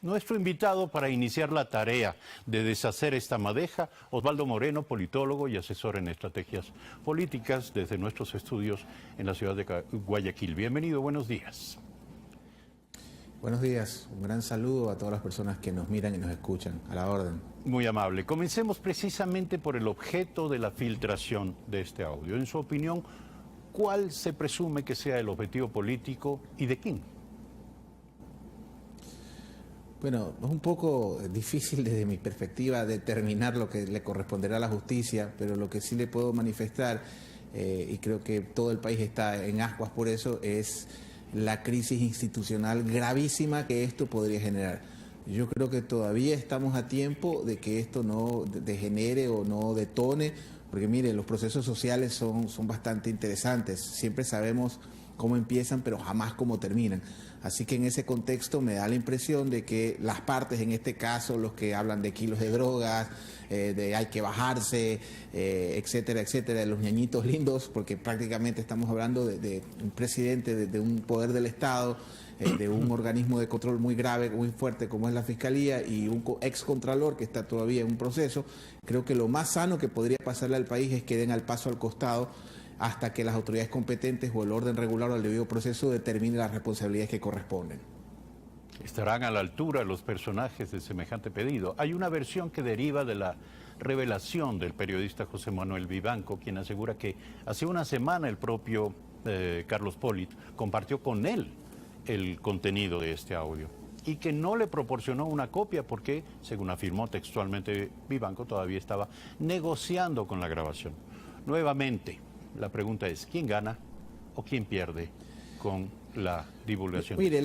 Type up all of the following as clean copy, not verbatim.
Nuestro invitado para iniciar la tarea de deshacer esta madeja, Osvaldo Moreno, politólogo y asesor en estrategias políticas desde nuestros estudios en la ciudad de Guayaquil. Bienvenido, buenos días. Buenos días, un gran saludo a todas las personas que nos miran y nos escuchan. A la orden. Muy amable. Comencemos precisamente por el objeto de la filtración de este audio. En su opinión, ¿cuál se presume que sea el objetivo político y de quién? Bueno, es un poco difícil desde mi perspectiva determinar lo que le corresponderá a la justicia, pero lo que sí le puedo manifestar, y creo que todo el país está en ascuas por eso, es la crisis institucional gravísima que esto podría generar. Yo creo que todavía estamos a tiempo de que esto no degenere o no detone, porque mire, los procesos sociales son bastante interesantes. Siempre sabemos cómo empiezan, pero jamás cómo terminan. Así que en ese contexto me da la impresión de que las partes, en este caso, los que hablan de kilos de drogas, de hay que bajarse, etcétera, etcétera, de los ñañitos lindos, porque prácticamente estamos hablando de un presidente, de un poder del Estado, de un organismo de control muy grave, muy fuerte como es la Fiscalía y un excontralor que está todavía en un proceso. Creo que lo más sano que podría pasarle al país es que den al paso al costado hasta que las autoridades competentes o el orden regular o el debido proceso determine las responsabilidades que corresponden. ¿Estarán a la altura los personajes de semejante pedido? Hay una versión que deriva de la revelación del periodista José Manuel Vivanco, quien asegura que hace una semana el propio Carlos Polit compartió con él el contenido de este audio y que no le proporcionó una copia porque, según afirmó textualmente Vivanco, todavía estaba negociando con la grabación. Nuevamente, la pregunta es, ¿quién gana o quién pierde con la divulgación? Mire,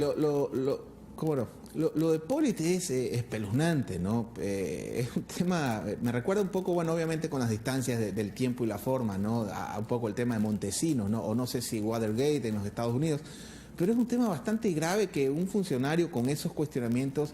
¿cómo no? Lo de Polit es espeluznante, ¿no? Es un tema, me recuerda un poco, bueno, obviamente con las distancias del tiempo y la forma, ¿no? A un poco el tema de Montesinos, ¿no? O no sé si Watergate en los Estados Unidos. Pero es un tema bastante grave que un funcionario con esos cuestionamientos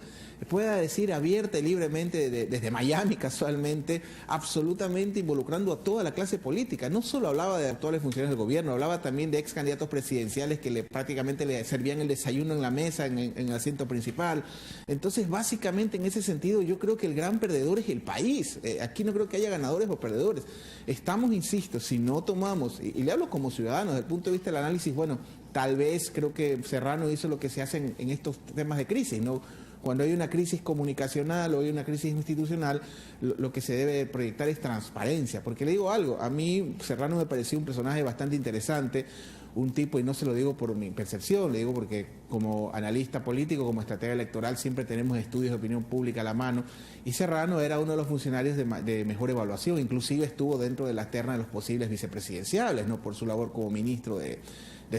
pueda decir abierta y libremente desde Miami casualmente, absolutamente involucrando a toda la clase política. No solo hablaba de actuales funcionarios del gobierno, hablaba también de ex candidatos presidenciales que prácticamente le servían el desayuno en la mesa, en el asiento principal. Entonces, básicamente en ese sentido, yo creo que el gran perdedor es el país. Aquí no creo que haya ganadores o perdedores. Estamos, insisto, si no tomamos, y le hablo como ciudadano, desde el punto de vista del análisis, bueno, tal vez creo que Serrano hizo lo que se hace en estos temas de crisis, ¿no? Cuando hay una crisis comunicacional o hay una crisis institucional, lo que se debe proyectar es transparencia. Porque le digo algo, a mí Serrano me pareció un personaje bastante interesante, un tipo, y no se lo digo por mi percepción, le digo porque como analista político, como estratega electoral, siempre tenemos estudios de opinión pública a la mano, y Serrano era uno de los funcionarios de mejor evaluación, inclusive estuvo dentro de la terna de los posibles vicepresidenciales, ¿no? Por su labor como ministro de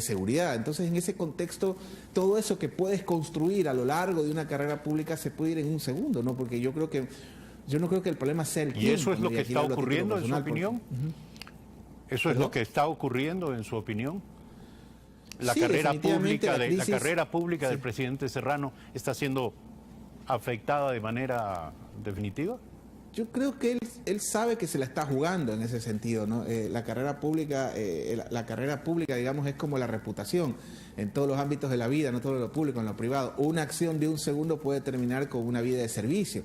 seguridad. Entonces, en ese contexto, todo eso que puedes construir a lo largo de una carrera pública se puede ir en un segundo, ¿no? Porque yo no creo que el problema sea el tiempo. ¿Y eso es lo que está ocurriendo en su opinión? ¿Eso es lo que está ocurriendo en su opinión? La carrera pública del presidente Serrano está siendo afectada de manera definitiva. Yo creo que él sabe que se la está jugando en ese sentido, ¿no? La carrera pública, digamos, es como la reputación en todos los ámbitos de la vida, no todo lo público, en lo privado. Una acción de un segundo puede terminar con una vida de servicio.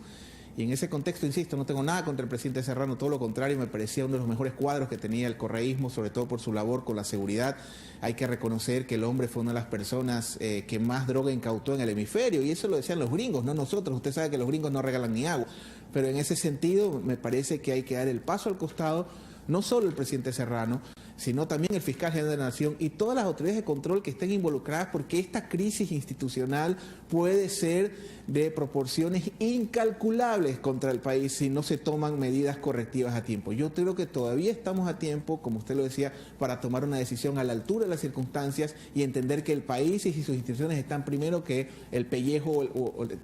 Y en ese contexto, insisto, no tengo nada contra el presidente Serrano, todo lo contrario, me parecía uno de los mejores cuadros que tenía el correísmo, sobre todo por su labor con la seguridad. Hay que reconocer que el hombre fue una de las personas que más droga incautó en el hemisferio, y eso lo decían los gringos, no nosotros. Usted sabe que los gringos no regalan ni agua, pero en ese sentido me parece que hay que dar el paso al costado, no solo el presidente Serrano, sino también el fiscal general de la Nación y todas las autoridades de control que estén involucradas, porque esta crisis institucional puede ser de proporciones incalculables contra el país si no se toman medidas correctivas a tiempo. Yo creo que todavía estamos a tiempo, como usted lo decía, para tomar una decisión a la altura de las circunstancias y entender que el país y sus instituciones están primero que el pellejo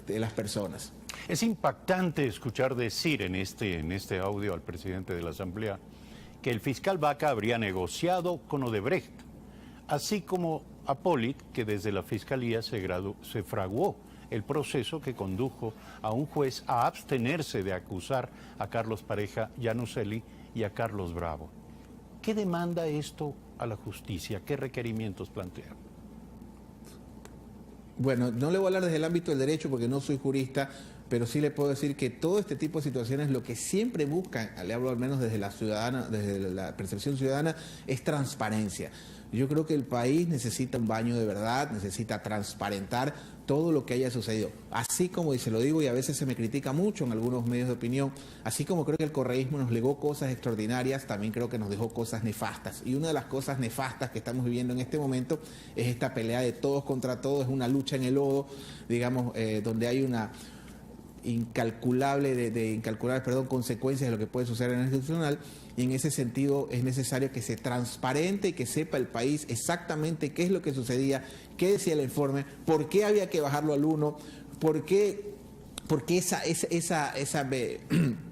de las personas. Es impactante escuchar decir en este audio al presidente de la Asamblea que el fiscal Vaca habría negociado con Odebrecht, así como a Polit, que desde la Fiscalía se fraguó el proceso que condujo a un juez a abstenerse de acusar a Carlos Pareja Yanuseli y a Carlos Bravo. ¿Qué demanda esto a la justicia? ¿Qué requerimientos plantea? Bueno, no le voy a hablar desde el ámbito del derecho porque no soy jurista, pero sí le puedo decir que todo este tipo de situaciones lo que siempre buscan, le hablo al menos desde la ciudadana, desde la percepción ciudadana, es transparencia. Yo creo que el país necesita un baño de verdad, necesita transparentar todo lo que haya sucedido. Así como, y se lo digo, y a veces se me critica mucho en algunos medios de opinión, así como creo que el correísmo nos legó cosas extraordinarias, también creo que nos dejó cosas nefastas. Y una de las cosas nefastas que estamos viviendo en este momento es esta pelea de todos contra todos, es una lucha en el lodo, digamos, donde hay una incalculables consecuencias de lo que puede suceder en el institucional, y en ese sentido es necesario que se transparente y que sepa el país exactamente qué es lo que sucedía, qué decía el informe, por qué había que bajarlo al 1, por qué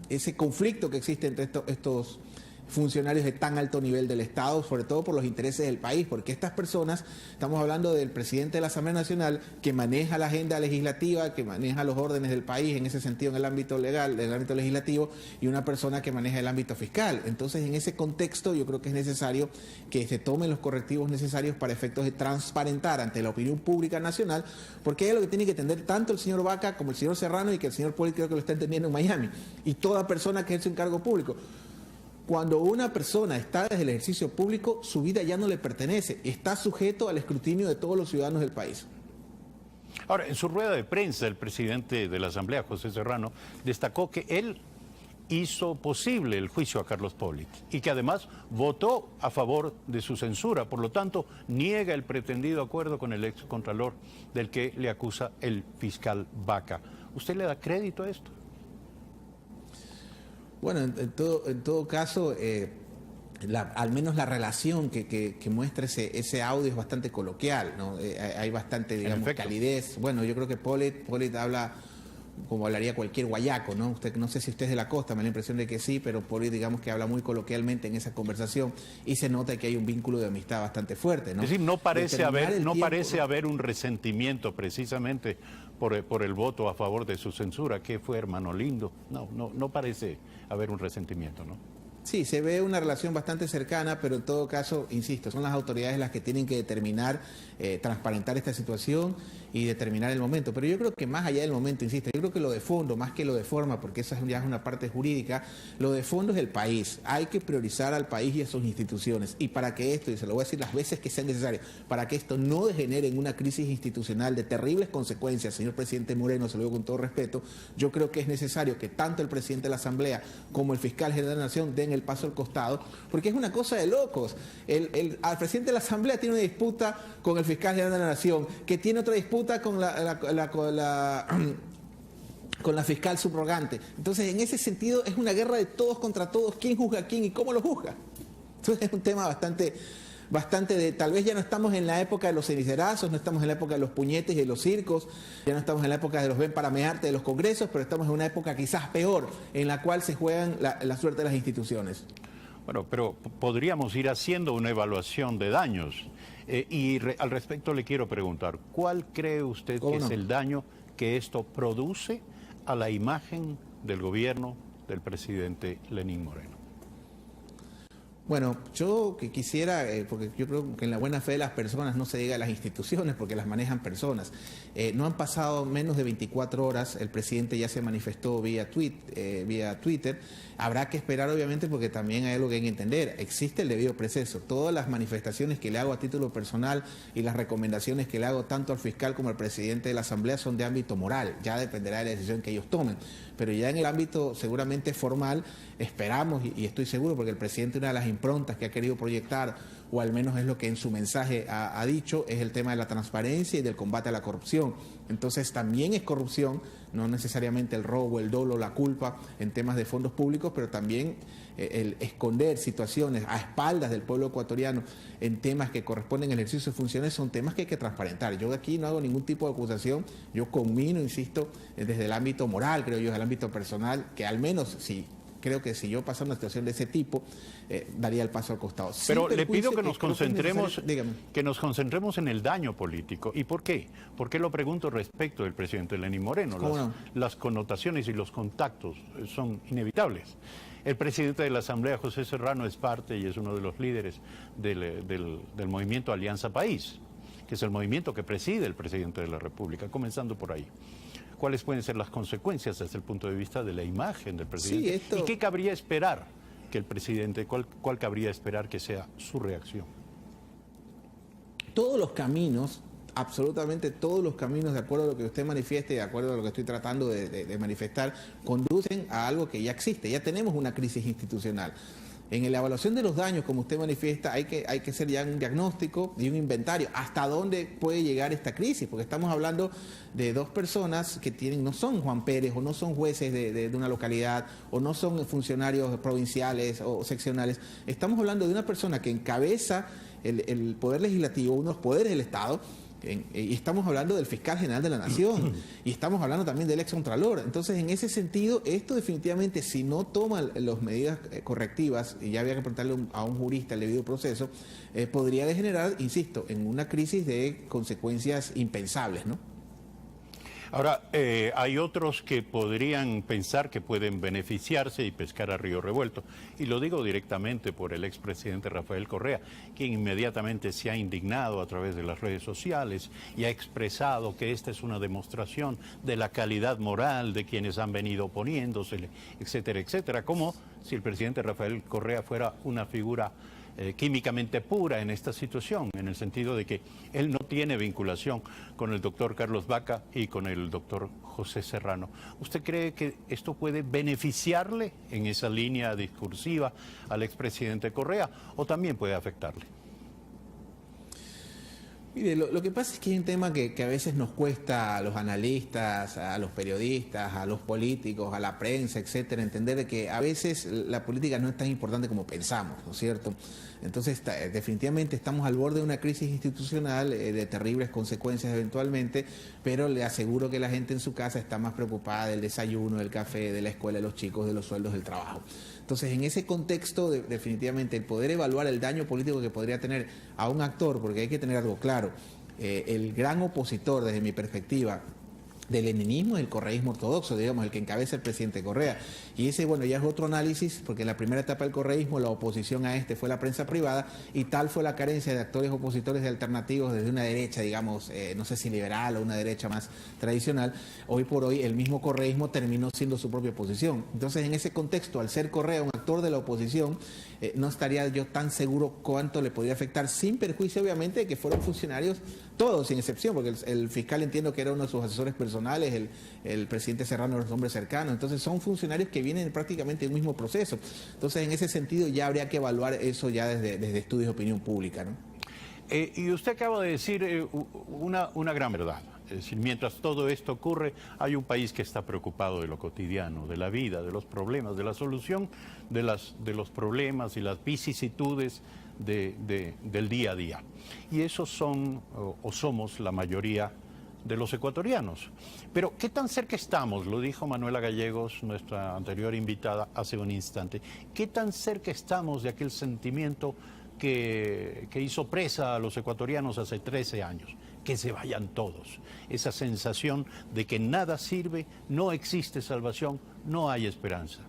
ese conflicto que existe entre estos funcionarios de tan alto nivel del Estado, sobre todo por los intereses del país, porque estas personas, estamos hablando del presidente de la Asamblea Nacional, que maneja la agenda legislativa, que maneja los órdenes del país en ese sentido en el ámbito legal, en el ámbito legislativo, y una persona que maneja el ámbito fiscal. Entonces, en ese contexto, yo creo que es necesario que se tomen los correctivos necesarios para efectos de transparentar ante la opinión pública nacional, porque es lo que tiene que entender tanto el señor Vaca como el señor Serrano, y que el señor Poli creo que lo está entendiendo en Miami, y toda persona que ejerce un cargo público. Cuando una persona está desde el ejercicio público, su vida ya no le pertenece, está sujeto al escrutinio de todos los ciudadanos del país. Ahora, en su rueda de prensa, el presidente de la Asamblea, José Serrano, destacó que él hizo posible el juicio a Carlos Polit y que además votó a favor de su censura. Por lo tanto, niega el pretendido acuerdo con el excontralor del que le acusa el fiscal Vaca. ¿Usted le da crédito a esto? Bueno, en todo caso, al menos la relación que muestra ese audio es bastante coloquial, ¿no? Hay bastante, digamos, calidez. Bueno, yo creo que Polit habla como hablaría cualquier guayaco, ¿no? No sé si usted es de la costa, me da la impresión de que sí, pero Polit, digamos que habla muy coloquialmente en esa conversación y se nota que hay un vínculo de amistad bastante fuerte, ¿no? Es decir, no parece haber un resentimiento precisamente por el voto a favor de su censura. ¿Qué fue, hermano lindo? No parece haber un resentimiento, ¿no? Sí, se ve una relación bastante cercana, pero en todo caso, insisto, son las autoridades las que tienen que determinar, transparentar esta situación y determinar el momento. Pero yo creo que más allá del momento, insisto, yo creo que lo de fondo, más que lo de forma, porque esa ya es una parte jurídica, lo de fondo es el país. Hay que priorizar al país y a sus instituciones. Y para que esto, y se lo voy a decir las veces que sea necesario, para que esto no degenere en una crisis institucional de terribles consecuencias, señor presidente Moreno, se lo digo con todo respeto, yo creo que es necesario que tanto el presidente de la Asamblea como el fiscal general de la Nación den el paso al costado, porque es una cosa de locos. El presidente de la Asamblea tiene una disputa con el fiscal general de la Nación, que tiene otra disputa con con la fiscal subrogante. Entonces, en ese sentido, es una guerra de todos contra todos, quién juzga a quién y cómo lo juzga. Entonces, es un tema bastante de, tal vez ya no estamos en la época de los cenicerazos, no estamos en la época de los puñetes y de los circos, ya no estamos en la época de los ven para mearte de los congresos, pero estamos en una época quizás peor, en la cual se juegan la suerte de las instituciones. Bueno, pero podríamos ir haciendo una evaluación de daños. Al respecto le quiero preguntar, ¿cuál cree usted que es el daño que esto produce a la imagen del gobierno del presidente Lenín Moreno? Bueno, yo que quisiera, porque yo creo que en la buena fe de las personas no se diga a las instituciones porque las manejan personas. No han pasado menos de 24 horas, el presidente ya se manifestó vía Twitter. Habrá que esperar obviamente porque también hay algo que hay que entender. Existe el debido proceso. Todas las manifestaciones que le hago a título personal y las recomendaciones que le hago tanto al fiscal como al presidente de la Asamblea son de ámbito moral. Ya dependerá de la decisión que ellos tomen. Pero ya en el ámbito seguramente formal esperamos y estoy seguro porque el presidente una de las improntas que ha querido proyectar, o al menos es lo que en su mensaje ha dicho, es el tema de la transparencia y del combate a la corrupción. Entonces también es corrupción, no necesariamente el robo, el dolo, la culpa en temas de fondos públicos, pero también el esconder situaciones a espaldas del pueblo ecuatoriano en temas que corresponden al ejercicio de funciones son temas que hay que transparentar. Yo aquí no hago ningún tipo de acusación, yo conmino, insisto, desde el ámbito moral, creo yo, desde el ámbito personal, que al menos creo que si yo pasara una situación de ese tipo, daría el paso al costado. Pero le pido que nos concentremos en el daño político. ¿Y por qué? ¿Por qué lo pregunto respecto del presidente Lenín Moreno? Las connotaciones y los contactos son inevitables. El presidente de la Asamblea, José Serrano, es parte y es uno de los líderes del movimiento Alianza País, que es el movimiento que preside el presidente de la República, comenzando por ahí. ¿Cuáles pueden ser las consecuencias desde el punto de vista de la imagen del presidente? Sí, ¿Y qué cabría esperar que el presidente, cuál cabría esperar que sea su reacción? Todos los caminos, absolutamente todos los caminos, de acuerdo a lo que usted manifieste, de acuerdo a lo que estoy tratando de manifestar, conducen a algo que ya existe. Ya tenemos una crisis institucional. En la evaluación de los daños, como usted manifiesta, hay que hacer ya un diagnóstico y un inventario. ¿Hasta dónde puede llegar esta crisis? Porque estamos hablando de dos personas que no son Juan Pérez o no son jueces de una localidad o no son funcionarios provinciales o seccionales. Estamos hablando de una persona que encabeza el poder legislativo, unos poderes del Estado. Y estamos hablando del fiscal general de la Nación y estamos hablando también del excontralor. Entonces, en ese sentido, esto definitivamente, si no toma las medidas correctivas, y ya había que preguntarle a un jurista el debido proceso, podría degenerar, insisto, en una crisis de consecuencias impensables, ¿no? Ahora, hay otros que podrían pensar que pueden beneficiarse y pescar a río revuelto. Y lo digo directamente por el expresidente Rafael Correa, quien inmediatamente se ha indignado a través de las redes sociales y ha expresado que esta es una demostración de la calidad moral de quienes han venido oponiéndose, etcétera, etcétera. Como si el presidente Rafael Correa fuera una figura químicamente pura en esta situación, en el sentido de que él no tiene vinculación con el doctor Carlos Baca y con el doctor José Serrano. ¿Usted cree que esto puede beneficiarle en esa línea discursiva al expresidente Correa o también puede afectarle? Mire, lo que pasa es que hay un tema que a veces nos cuesta a los analistas, a los periodistas, a los políticos, a la prensa, etcétera, entender de que a veces la política no es tan importante como pensamos, ¿no es cierto? Entonces, definitivamente estamos al borde de una crisis institucional de terribles consecuencias eventualmente, pero le aseguro que la gente en su casa está más preocupada del desayuno, del café, de la escuela de los chicos, de los sueldos, del trabajo. Entonces, en ese contexto, definitivamente, el poder evaluar el daño político que podría tener a un actor, porque hay que tener algo claro, el gran opositor, desde mi perspectiva, del leninismo es el correísmo ortodoxo, digamos, el que encabeza el presidente Correa. Y ese, bueno, ya es otro análisis, porque en la primera etapa del correísmo la oposición a este fue la prensa privada y tal fue la carencia de actores opositores de alternativos desde una derecha, digamos, no sé si liberal o una derecha más tradicional. Hoy por hoy el mismo correísmo terminó siendo su propia oposición. Entonces, en ese contexto, al ser Correa un actor de la oposición, no estaría yo tan seguro cuánto le podría afectar, sin perjuicio obviamente de que fueron funcionarios todos, sin excepción, porque el fiscal entiendo que era uno de sus asesores personales, el presidente Serrano era un hombre cercano, entonces son funcionarios que vienen prácticamente del mismo proceso. Entonces, en ese sentido ya habría que evaluar eso ya desde estudios de opinión pública, ¿no? Y usted acaba de decir una gran verdad. Es decir, mientras todo esto ocurre, hay un país que está preocupado de lo cotidiano, de la vida, de los problemas, de la solución de los problemas y las vicisitudes del día a día. Y esos son o somos la mayoría de los ecuatorianos. Pero, ¿qué tan cerca estamos? Lo dijo Manuela Gallegos, nuestra anterior invitada, hace un instante. ¿Qué tan cerca estamos de aquel sentimiento que hizo presa a los ecuatorianos hace 13 años? Que se vayan todos. Esa sensación de que nada sirve, no existe salvación, no hay esperanza.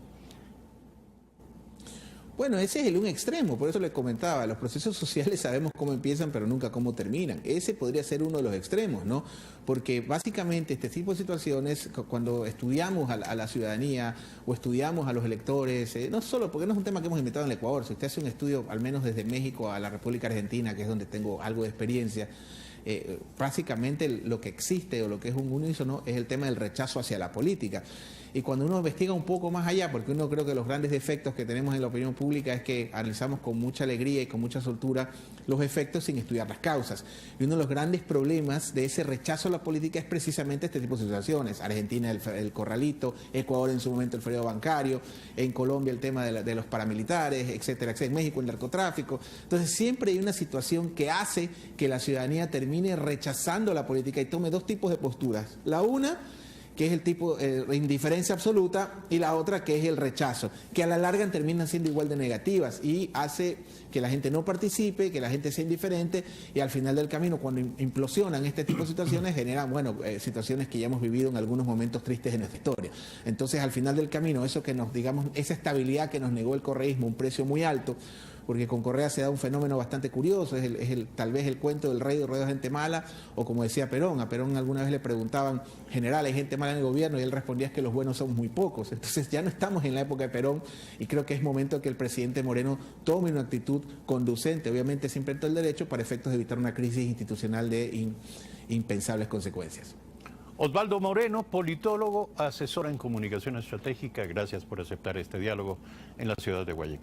Bueno, ese es un extremo, por eso le comentaba, los procesos sociales sabemos cómo empiezan, pero nunca cómo terminan. Ese podría ser uno de los extremos, ¿no? Porque básicamente este tipo de situaciones, cuando estudiamos a la ciudadanía o estudiamos a los electores, no solo, porque no es un tema que hemos inventado en el Ecuador, si usted hace un estudio, al menos desde México a la República Argentina, que es donde tengo algo de experiencia, básicamente lo que existe o lo que es un unísono es el tema del rechazo hacia la política. Y cuando uno investiga un poco más allá, porque uno creo que los grandes defectos que tenemos en la opinión pública es que analizamos con mucha alegría y con mucha soltura los efectos sin estudiar las causas. Y uno de los grandes problemas de ese rechazo a la política es precisamente este tipo de situaciones. Argentina el corralito, Ecuador en su momento el feriado bancario, en Colombia el tema de los paramilitares, etcétera, etcétera, en México el narcotráfico. Entonces siempre hay una situación que hace que la ciudadanía termine rechazando la política y tome dos tipos de posturas. La una, que es el tipo de indiferencia absoluta, y la otra que es el rechazo, que a la larga terminan siendo igual de negativas y hace que la gente no participe, que la gente sea indiferente y al final del camino, cuando implosionan este tipo de situaciones, generan, bueno, situaciones que ya hemos vivido en algunos momentos tristes de nuestra historia. Entonces, al final del camino, eso que nos, digamos, esa estabilidad que nos negó el correísmo, un precio muy alto, porque con Correa se da un fenómeno bastante curioso, tal vez el cuento del rey de ruedo de gente mala, o como decía Perón, a Perón alguna vez le preguntaban, general, ¿hay gente mala en el gobierno? Y él respondía es que los buenos son muy pocos. Entonces ya no estamos en la época de Perón y creo que es momento que el presidente Moreno tome una actitud conducente, obviamente siempre en todo el derecho, para efectos de evitar una crisis institucional de impensables consecuencias. Osvaldo Moreno, politólogo, asesor en comunicación estratégica, gracias por aceptar este diálogo en la ciudad de Guayaquil.